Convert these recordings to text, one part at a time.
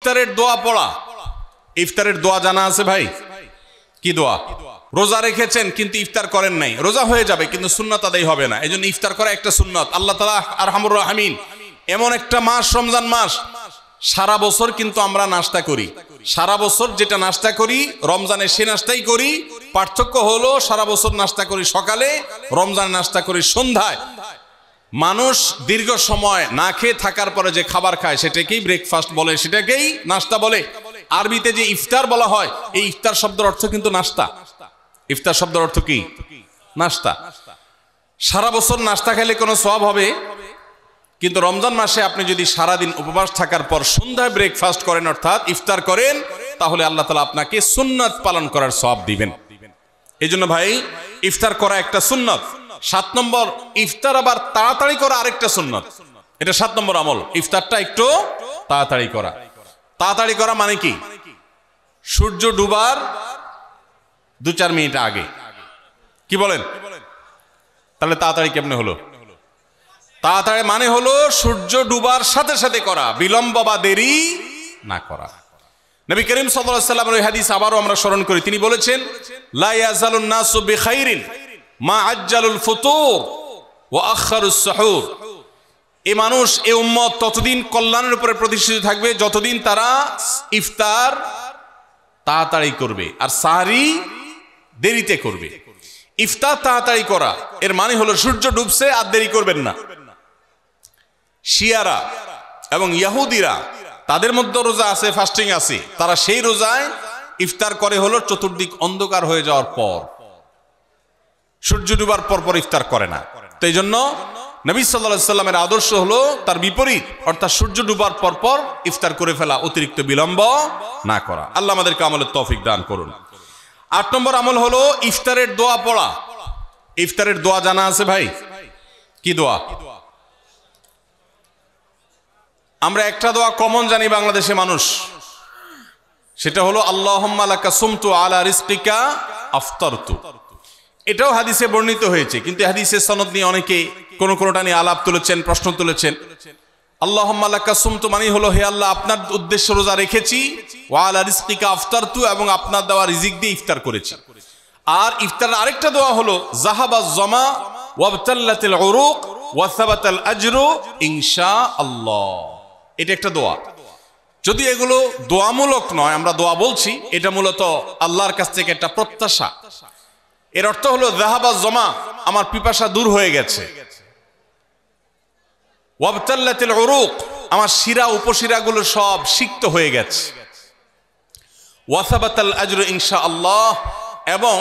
ইফতারের দোয়া পড়া। ইফতারের দোয়া জানা আছে ভাই? কি দোয়া? রোজা রেখেছেন কিন্তু ইফতার করেন নাই, রোজা হয়ে যাবে কিন্তু সুন্নাত আদায় হবে না, এই জন্য ইফতার করা একটা সুন্নাত। আল্লাহ তাআলা আরহামুর রাহিমিন, এমন একটা মাস রমজান মাস, সারা বছর কিন্তু আমরা নাস্তা করি, সারা বছর যেটা নাস্তা করি রমজানে সে নাস্তাই করি, পার্থক্য হলো সারা বছর নাস্তা করি সকালে, রমজানে নাস্তা করি সন্ধ্যায়। মানুষ দীর্ঘ সময় না খেয়ে থাকার পরে যে খাবার খায় সেটাকেই ব্রেকফাস্ট বলে, সেটাকেই নাস্তা বলে। আরবিতে যে ইফতার বলা হয়, এই ইফতার শব্দের অর্থ কিন্তু নাস্তা। ইফতার শব্দের অর্থ কি? নাস্তা। সারা বছর নাস্তা খেলে কোনো সওয়াব হবে, কিন্তু রমজান মাসে আপনি যদি সারাদিন উপবাস থাকার পর সন্ধ্যায় ব্রেকফাস্ট করেন অর্থাৎ ইফতার করেন, তাহলে আল্লাহ তাআলা আপনাকে সুন্নাত পালন করার সওয়াব দিবেন। এই জন্য ভাই ইফতার করা একটা সুন্নাত। 7 নম্বর, ইফতার আবার তাড়াতাড়ি করা আরেকটা সুন্নাত। এটা 7 নম্বর আমল, ইফতারটা একটু তাড়াতাড়ি করা। তাড়াতাড়ি করা মানে কি? সূর্য ডুবার 2-4 মিনিট আগে। কি বলেন? তাহলে তাড়াতাড়ি কেমনে হলো? তাড়াতাড়ি মানে হলো সূর্য ডুবার সাথে সাথে করা, বিলম্ব বা দেরি না করা। নবী করিম সাল্লাল্লাহু আলাইহি ওয়াসাল্লামের ওই হাদিস আবারও আমরা স্মরণ করি, তিনি বলেছেন, লা ইয়াজালুন নাসু বিখাইরিন মা আজ্জালুল ফুতুর ওয়া আখারুস সুহুর। এই মানুষ, এই উম্মত ততদিন কল্যাণের উপরে প্রতিষ্ঠিত থাকবে যতদিন তারা ইফতার তাড়াতাড়ি করবে আর সাহরি দেরিতে করবে। ইফতার তাড়াতাড়ি করা এর মানে হলো সূর্য ডুবছে আর দেরি করবেন না। শিয়ারা এবং ইহুদিরা, তাদের মধ্যে রোজা আছে, ফাস্টিং আছে, তারা সেই রোজায় ইফতার করে হলো চতুর্দিক অন্ধকার হয়ে যাওয়ার পর, সূর্য ডুবার পর পর ইফতার করে না। তো এই জন্য নবী সাল্লাল্লাহু আলাইহি সাল্লামের আদর্শ হলো তার বিপরীত, অর্থাৎ সূর্য ডুবার পর পর ইফতার করে ফেলা, অতিরিক্ত বিলম্ব না করা। আল্লাহ আমাদেরকে আমলের তৌফিক দান করুন। 8 নম্বর আমল হলো ইফতারের দোয়া পড়া। ইফতারের দোয়া জানা আছে ভাই? কি দোয়া? আমরা একটা দোয়া কমন জানি বাংলাদেশে মানুষ, সেটা হলো আল্লাহুম্মা লাকা সুমতু আলা রিজকিকা আফতারতু। এটাও হাদিসে বর্ণিত হয়েছে, কিন্তু হাদিসের সনদ নিয়ে অনেকে কোনটা নিয়ে আলাপ তুলেছেন, প্রশ্ন তুলেছেন। আল্লাহুম্মা লাকা সুমতু মানে হলো, হে আল্লাহ, আপনার উদ্দেশ্যে রোজা রেখেছি, ওয়া আলা রিজকিকা আফতারতু, এবং আপনার দেওয়া রিজিক দিয়ে ইফতার করেছি। আর ইফতারের আরেকটা দোয়া হলো যাহাবাজ জামা ওয়াবতাল্লাতিল উরুক ওয়া সাবাতাল আজরু ইনশাআল্লাহ। এটা একটা দোয়া। যদি এগুলো দোয়ামূলক নয়, আমরা দোয়া বলছি, এটা মূলত আল্লাহর কাছ থেকে একটা প্রত্যাশা। এর অর্থ হলো যাহাবাজ জামা, আমার পিপাসা দূর হয়ে গেছে, ওয়াবতাল্লাতিল উরুক, আমার শিরা উপশিরাগুলো সব সিক্ত হয়ে গেছে, ওয়া সাবাতাল আজরু ইনশাআল্লাহ, এবং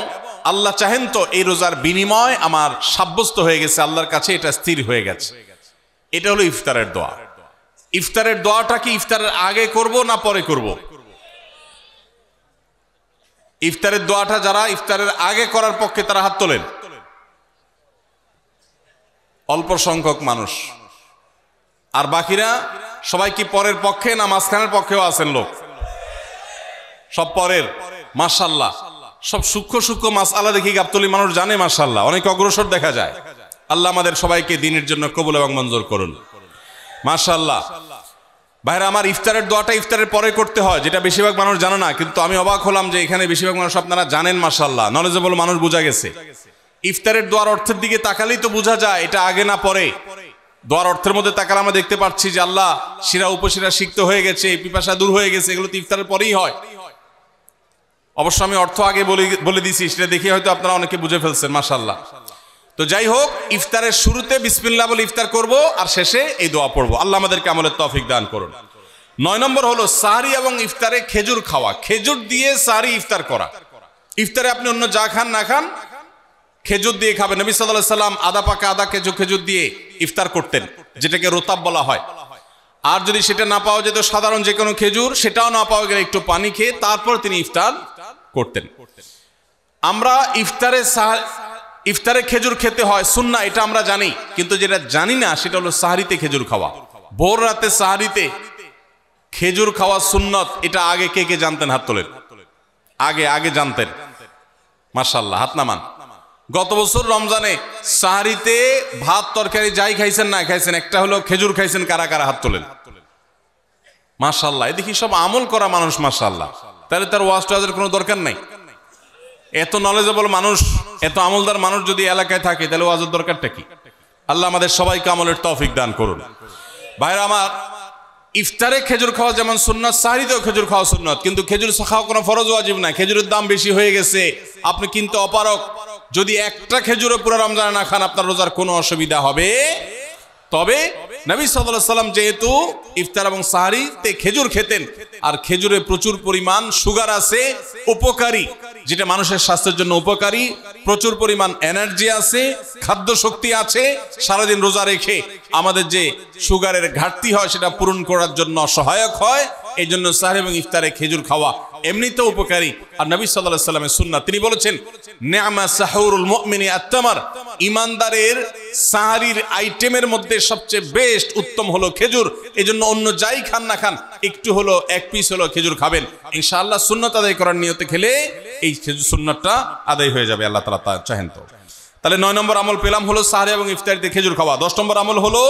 আল্লাহ চাহেন তো এই রোজার বিনিময় আমার সাব্যস্ত হয়ে গেছে, আল্লাহর কাছে এটা স্থির হয়ে গেছে। এটা হলো ইফতারের দোয়া। ইফতারের দোয়াটা কি ইফতারের আগে করব না পরে করব? ইফতারের দোয়াটা যারা ইফতারের আগে করার পক্ষে তারা হাত তোলেন। অল্প সংখ্যক মানুষ, আর বাকিরা সবাই কি পরের পক্ষে না মাঝখানের পক্ষেও আছেন লোক? সব পরের। মাশাআল্লাহ, সব সূক্ষ্ম সূক্ষ্ম মাসআলা দেখি গাবতলী মানুষ জানে, মাশাআল্লাহ, অনেক অগ্রসর দেখা যায়। আল্লাহ আমাদের সবাইকে দ্বীনের জন্য কবুল এবং মঞ্জুর করুন, মাশাআল্লাহ। ভাইরা আমার, ইফতারের দোয়াটা ইফতারের পরে করতে হয়, যেটা বেশিরভাগ মানুষ জানে না, কিন্তু আমি অবাক হলাম যে এখানে বেশিরভাগ মানুষ আপনারা জানেন, মাশাআল্লাহ, নলেজেবল মানুষ, বোঝা গেছে। ইফতারের দোয়ার অর্থের দিকে তাকালেই তো বোঝা যায় এটা আগে না পরে। দোয়ার অর্থের মধ্যে তাকালে আমরা দেখতে পাচ্ছি যে আল্লাহ শিরা উপশিরা সিক্ত হয়ে গেছে, পিপাসা দূর হয়ে গেছে, এগুলো তো ইফতারের পরেই হয়। অবশ্য আমি অর্থ আগে বলে দিছি, সেটা দেখে হয়তো আপনারা অনেকে বুঝে ফেলছেন, মাশাআল্লাহ। তো যাই হোক, ইফতারের শুরুতে বিসমিল্লাহ বলে ইফতার করব, আর শেষে এই দোয়া পড়বো। আল্লাহ আমাদেরকে আমলের তৌফিক দান করুন। 9 নম্বর হলো সাহরি এবং ইফতারে খেজুর খাওয়া। খেজুর দিয়ে সাহরি ইফতার করা। ইফতারে আপনি অন্য যা খান না খান, খেজুর দিয়ে খাবেন। নবী সাল্লাল্লাহু আলাইহি সাল্লাম আদা পাকা আদা খেজুর দিয়ে ইফতার করতেন, যেটাকে রোতাব বলা হয়। আর যদি সেটা না পাওয়া যেত, সাধারণ যে কোনো খেজুর, সেটাও না পাওয়া গেলে একটু পানি খেয়ে তারপর তিনি ইফতার করতেন। আমরা ইফতারে খেজুর খেতে হয় সুন্নাহ, এটা আমরা জানি, কিন্তু যেটা জানি না সেটা হলো সাহরিতে খেজুর খাওয়া। ভোর রাতে সাহরিতে খেজুর খাওয়া সুন্নত, এটা আগে কে কে জানতেন? হাত তোলেন। আগে জানতেন, মাশাআল্লাহ, হাত নামান। গত বছর রমজানে সাহরিতে ভাত তরকারি যাই খাইছেন না খাইছেন, একটা হলো খেজুর খাইছেন, কারা কারা হাত তোলেন? মাশাআল্লাহ, দেখি সব আমল করা মানুষ মাশাআল্লাহ, তাহলে তার ওয়াজ টোয়াজের কোনো দরকার নাই। এত নলেজেবল মানুষ, এত আমলদার মানুষ যদি এলাকায় থাকে তাহলে ওয়াজের দরকারটা কি? আল্লাহ আমাদের সবাইকে আমলের তৌফিক দান করুন। ভাইরা আমার, ইফতারে খেজুর খাওয়া যেমন সুন্নাত, সাহরিতেও খেজুর খাওয়া সুন্নাত, কিন্তু খেজুর খাওয়া কোনো ফরজ ওয়াজিব না। খেজুরের দাম বেশি হয়ে গেছে, আপনি কিনতে অপারগ, যদি একটা খেজুরে পুরো রমজানে না খান আপনার রোজার কোনো অসুবিধা হবে। তবে নবী সাল্লাল্লাহু আলাইহি ওয়াসাল্লাম যেহেতু ইফতার এবং সাহরিতে খেজুর খেতেন, আর খেজুরে প্রচুর পরিমাণ সুগার আছে, উপকারী, যেটা মানুষের স্বাস্থ্যের জন্য উপকারী, প্রচুর পরিমাণ এনার্জি আছে, খাদ্য শক্তি আছে, সারাদিন রোজা রেখে আমাদের যে সুগারের ঘাটতি হয় সেটা পূরণ করার জন্য সহায়ক হয়। এই জন্য সাহরি এবং ইফতারে খেজুর খাওয়া এমনিতেও উপকারী। আর নবী সাল্লাল্লাহু আলাইহি ওয়াসাল্লামের সুন্নাত, তিনি বলেছেন নি'মা সাহুরুল মুমিনি আত-তামার, ইমানদারের সাহরির আইটেমের মধ্যে সবচেয়ে বেস্ট উত্তম হলো খেজুর। এই জন্য অন্য যাই খান না খান একটু হলো, এক পিস হলো খেজুর খাবেন, ইনশাআল্লাহ সুন্নাত আদায় করার নিয়তে খেলে এই খেজুর সুন্নাতটা আদায় হয়ে যাবে, আল্লাহ তাআলা তা চাহেন। তো তাহলে 9 নম্বর আমল পেলাম হলো সাহরি এবং ইফতারিতে খেজুর খাওয়া। 10 নম্বর আমল হলো